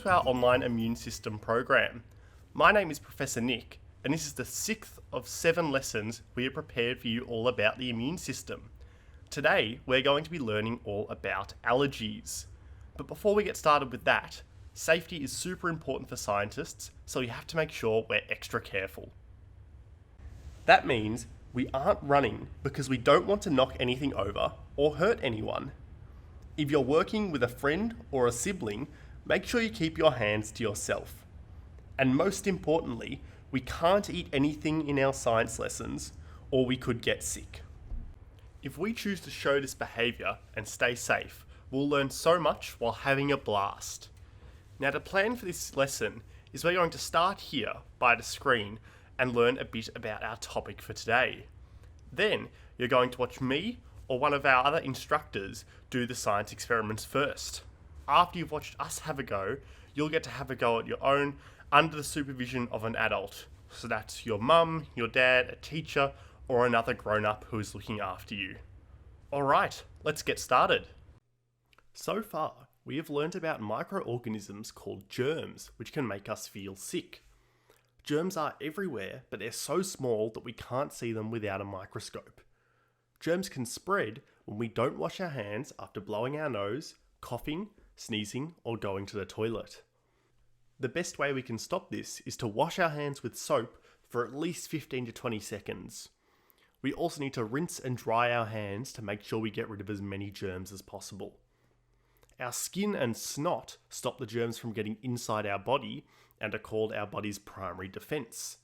to our online immune system program. My name is Professor Nick, and this is the 6th of 7 lessons we have prepared for you all about the immune system. Today, we're going to be learning all about allergies. But before we get started with that, safety is super important for scientists, so we have to make sure we're extra careful. That means we aren't running because we don't want to knock anything over or hurt anyone. If you're working with a friend or a sibling, make sure you keep your hands to yourself. And most importantly, we can't eat anything in our science lessons or we could get sick. If we choose to show this behaviour and stay safe, we'll learn so much while having a blast. Now, the plan for this lesson is we're going to start here by the screen and learn a bit about our topic for today. Then you're going to watch me or one of our other instructors do the science experiments first. After you've watched us have a go, you'll get to have a go at your own under the supervision of an adult. So that's your mum, your dad, a teacher, or another grown-up who is looking after you. Alright, let's get started. So far, we have learnt about microorganisms called germs, which can make us feel sick. Germs are everywhere, but they're so small that we can't see them without a microscope. Germs can spread when we don't wash our hands after blowing our nose, coughing, sneezing, or going to the toilet. The best way we can stop this is to wash our hands with soap for at least 15 to 20 seconds. We also need to rinse and dry our hands to make sure we get rid of as many germs as possible. Our skin and snot stop the germs from getting inside our body and are called our body's primary defense.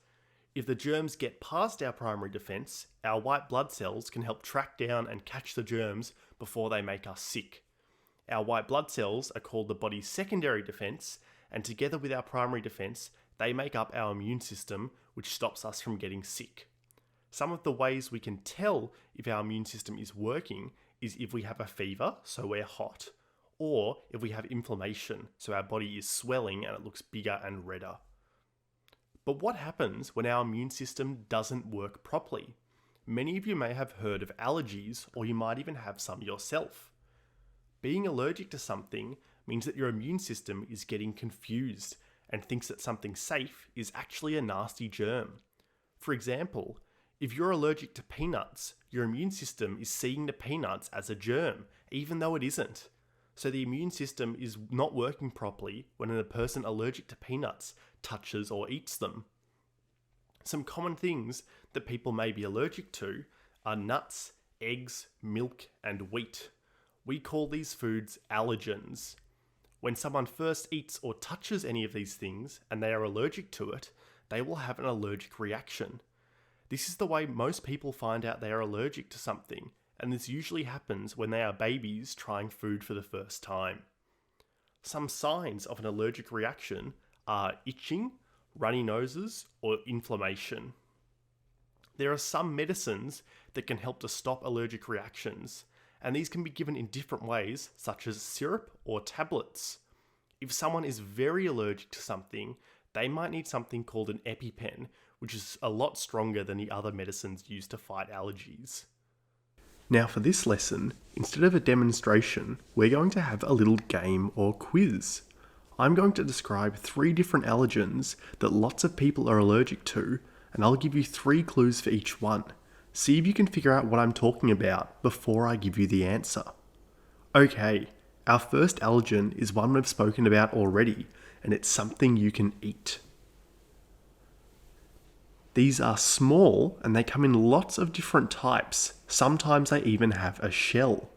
If the germs get past our primary defense, our white blood cells can help track down and catch the germs before they make us sick. Our white blood cells are called the body's secondary defense, and together with our primary defense, they make up our immune system, which stops us from getting sick. Some of the ways we can tell if our immune system is working is if we have a fever, so we're hot, or if we have inflammation, so our body is swelling and it looks bigger and redder. But what happens when our immune system doesn't work properly? Many of you may have heard of allergies, or you might even have some yourself. Being allergic to something means that your immune system is getting confused and thinks that something safe is actually a nasty germ. For example, if you're allergic to peanuts, your immune system is seeing the peanuts as a germ, even though it isn't. So the immune system is not working properly when a person allergic to peanuts touches or eats them. Some common things that people may be allergic to are nuts, eggs, milk, and wheat. We call these foods allergens. When someone first eats or touches any of these things and they are allergic to it, they will have an allergic reaction. This is the way most people find out they are allergic to something, and this usually happens when they are babies trying food for the first time. Some signs of an allergic reaction are itching, runny noses, or inflammation. There are some medicines that can help to stop allergic reactions, and these can be given in different ways, such as syrup or tablets. If someone is very allergic to something, they might need something called an EpiPen, which is a lot stronger than the other medicines used to fight allergies. Now for this lesson, instead of a demonstration, we're going to have a little game or quiz. I'm going to describe 3 different allergens that lots of people are allergic to, and I'll give you 3 clues for each one. See if you can figure out what I'm talking about before I give you the answer. Okay, our first allergen is one we've spoken about already, and it's something you can eat. These are small and they come in lots of different types. Sometimes they even have a shell.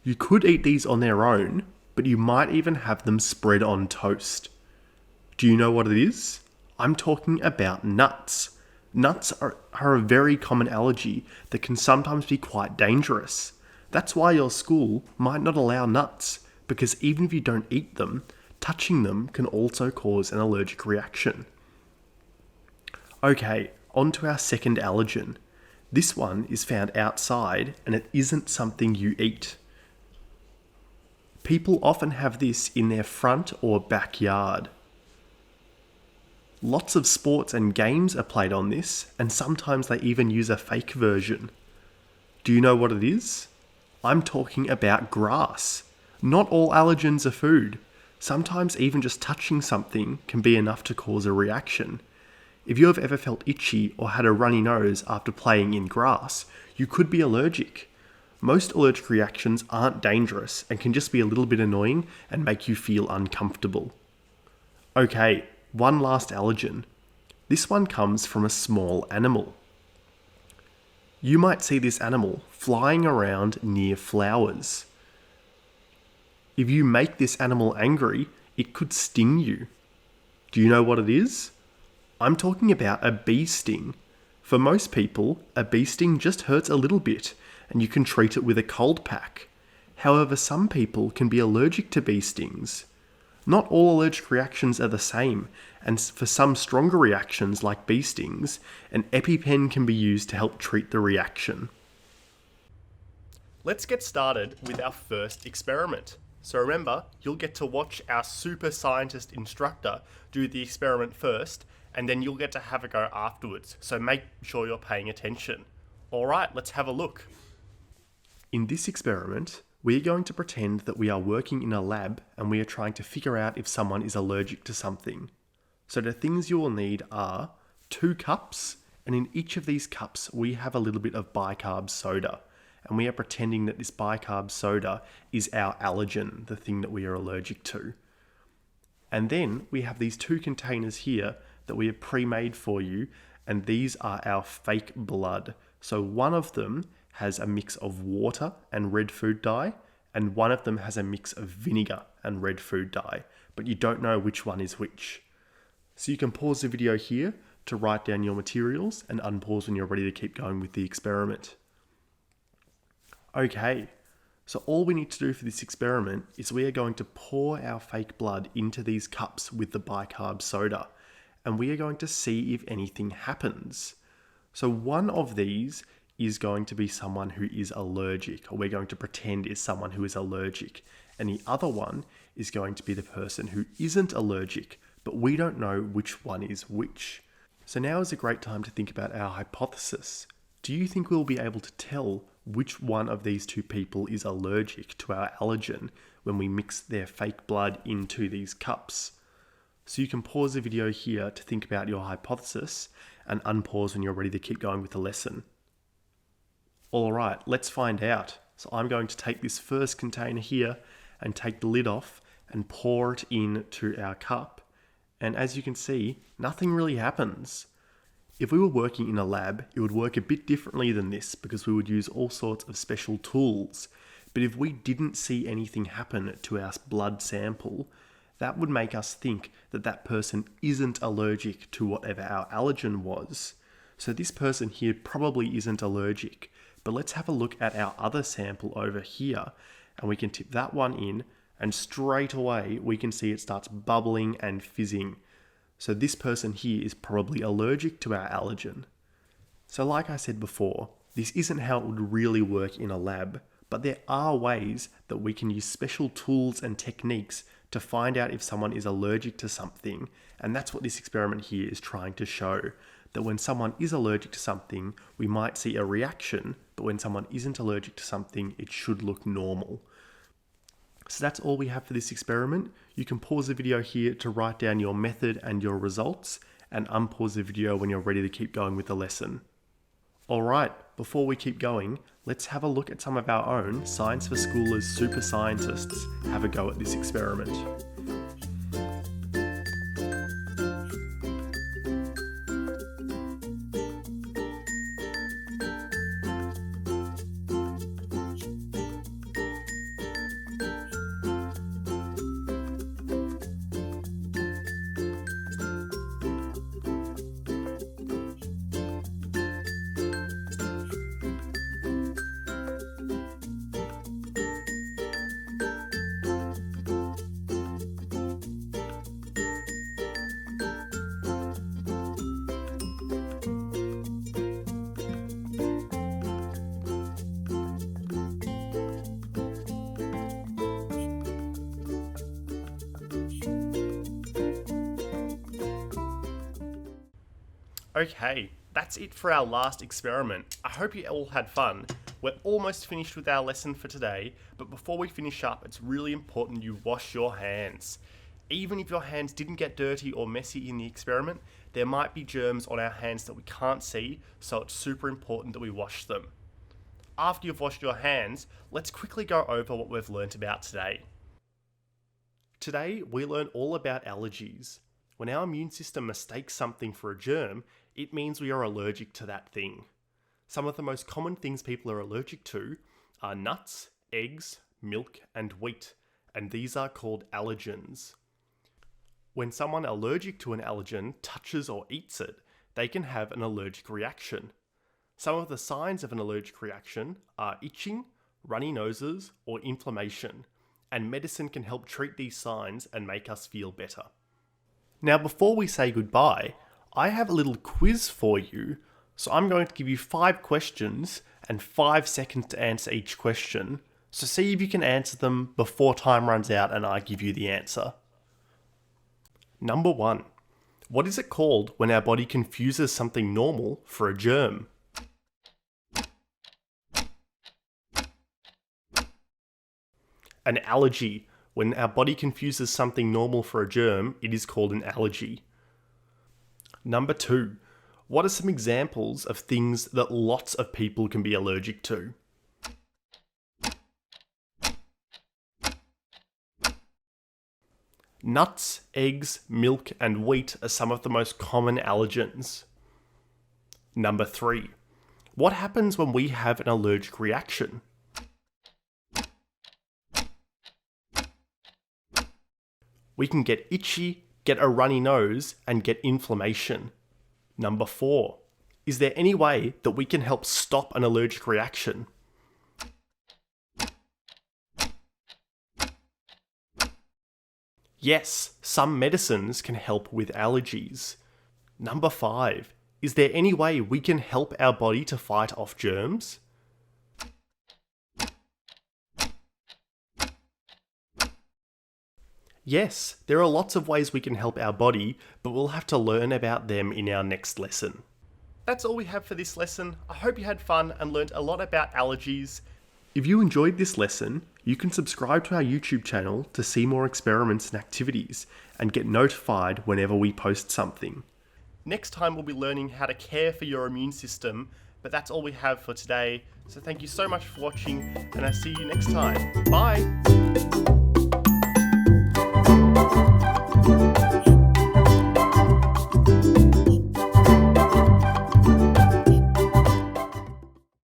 You could eat these on their own, but you might even have them spread on toast. Do you know what it is? I'm talking about nuts. Nuts are a very common allergy that can sometimes be quite dangerous. That's why your school might not allow nuts, because even if you don't eat them, touching them can also cause an allergic reaction. Okay, on to our second allergen. This one is found outside and it isn't something you eat. People often have this in their front or backyard. Lots of sports and games are played on this, and sometimes they even use a fake version. Do you know what it is? I'm talking about grass. Not all allergens are food. Sometimes even just touching something can be enough to cause a reaction. If you have ever felt itchy or had a runny nose after playing in grass, you could be allergic. Most allergic reactions aren't dangerous and can just be a little bit annoying and make you feel uncomfortable. Okay, one last allergen. This one comes from a small animal. You might see this animal flying around near flowers. If you make this animal angry, it could sting you. Do you know what it is? I'm talking about a bee sting. For most people, a bee sting just hurts a little bit, and you can treat it with a cold pack. However, some people can be allergic to bee stings. Not all allergic reactions are the same, and for some stronger reactions like bee stings, an EpiPen can be used to help treat the reaction. Let's get started with our first experiment. So remember, you'll get to watch our super scientist instructor do the experiment first, and then you'll get to have a go afterwards. So make sure you're paying attention. Alright, let's have a look. In this experiment, we are going to pretend that we are working in a lab and we are trying to figure out if someone is allergic to something. So the things you will need are 2 cups, and in each of these cups we have a little bit of bicarb soda. And we are pretending that this bicarb soda is our allergen, the thing that we are allergic to. And then we have these 2 containers here that we have pre-made for you, and these are our fake blood. So one of them has a mix of water and red food dye, and one of them has a mix of vinegar and red food dye, but you don't know which one is which. So you can pause the video here to write down your materials and unpause when you're ready to keep going with the experiment. Okay, so all we need to do for this experiment is we are going to pour our fake blood into these cups with the bicarb soda, and we are going to see if anything happens. So one of these is going to be someone who is allergic, or we're going to pretend is someone who is allergic, and the other one is going to be the person who isn't allergic, but we don't know which one is which. So now is a great time to think about our hypothesis. Do you think we'll be able to tell which one of these 2 people is allergic to our allergen when we mix their fake blood into these cups? So you can pause the video here to think about your hypothesis and unpause when you're ready to keep going with the lesson. Alright, let's find out. So I'm going to take this first container here and take the lid off and pour it into our cup. And as you can see, nothing really happens. If we were working in a lab, it would work a bit differently than this because we would use all sorts of special tools. But if we didn't see anything happen to our blood sample, that would make us think that that person isn't allergic to whatever our allergen was. So this person here probably isn't allergic. But let's have a look at our other sample over here, and we can tip that one in, and straight away we can see it starts bubbling and fizzing. So this person here is probably allergic to our allergen. So like I said before, this isn't how it would really work in a lab, but there are ways that we can use special tools and techniques to find out if someone is allergic to something, and that's what this experiment here is trying to show. That when someone is allergic to something, we might see a reaction, but when someone isn't allergic to something, it should look normal. So that's all we have for this experiment. You can pause the video here to write down your method and your results, and unpause the video when you're ready to keep going with the lesson. Alright, before we keep going, let's have a look at some of our own Science for Schoolers super scientists have a go at this experiment. Okay, that's it for our last experiment. I hope you all had fun. We're almost finished with our lesson for today, but before we finish up, it's really important you wash your hands. Even if your hands didn't get dirty or messy in the experiment, there might be germs on our hands that we can't see, so it's super important that we wash them. After you've washed your hands, let's quickly go over what we've learnt about today. Today, we learn all about allergies. When our immune system mistakes something for a germ, it means we are allergic to that thing. Some of the most common things people are allergic to are nuts, eggs, milk, and wheat, and these are called allergens. When someone allergic to an allergen touches or eats it, they can have an allergic reaction. Some of the signs of an allergic reaction are itching, runny noses, or inflammation, and medicine can help treat these signs and make us feel better. Now, before we say goodbye, I have a little quiz for you, so I'm going to give you 5 questions and 5 seconds to answer each question, so see if you can answer them before time runs out and I give you the answer. Number 1. What is it called when our body confuses something normal for a germ? An allergy. When our body confuses something normal for a germ, it is called an allergy. Number 2. What are some examples of things that lots of people can be allergic to? Nuts, eggs, milk, and wheat are some of the most common allergens. Number 3. What happens when we have an allergic reaction? We can get itchy, get a runny nose, and get inflammation. Number 4. Is there any way that we can help stop an allergic reaction? Yes, some medicines can help with allergies. Number 5. Is there any way we can help our body to fight off germs? Yes, there are lots of ways we can help our body, but we'll have to learn about them in our next lesson. That's all we have for this lesson. I hope you had fun and learnt a lot about allergies. If you enjoyed this lesson, you can subscribe to our YouTube channel to see more experiments and activities and get notified whenever we post something. Next time we'll be learning how to care for your immune system, but that's all we have for today. So thank you so much for watching, and I'll see you next time. Bye!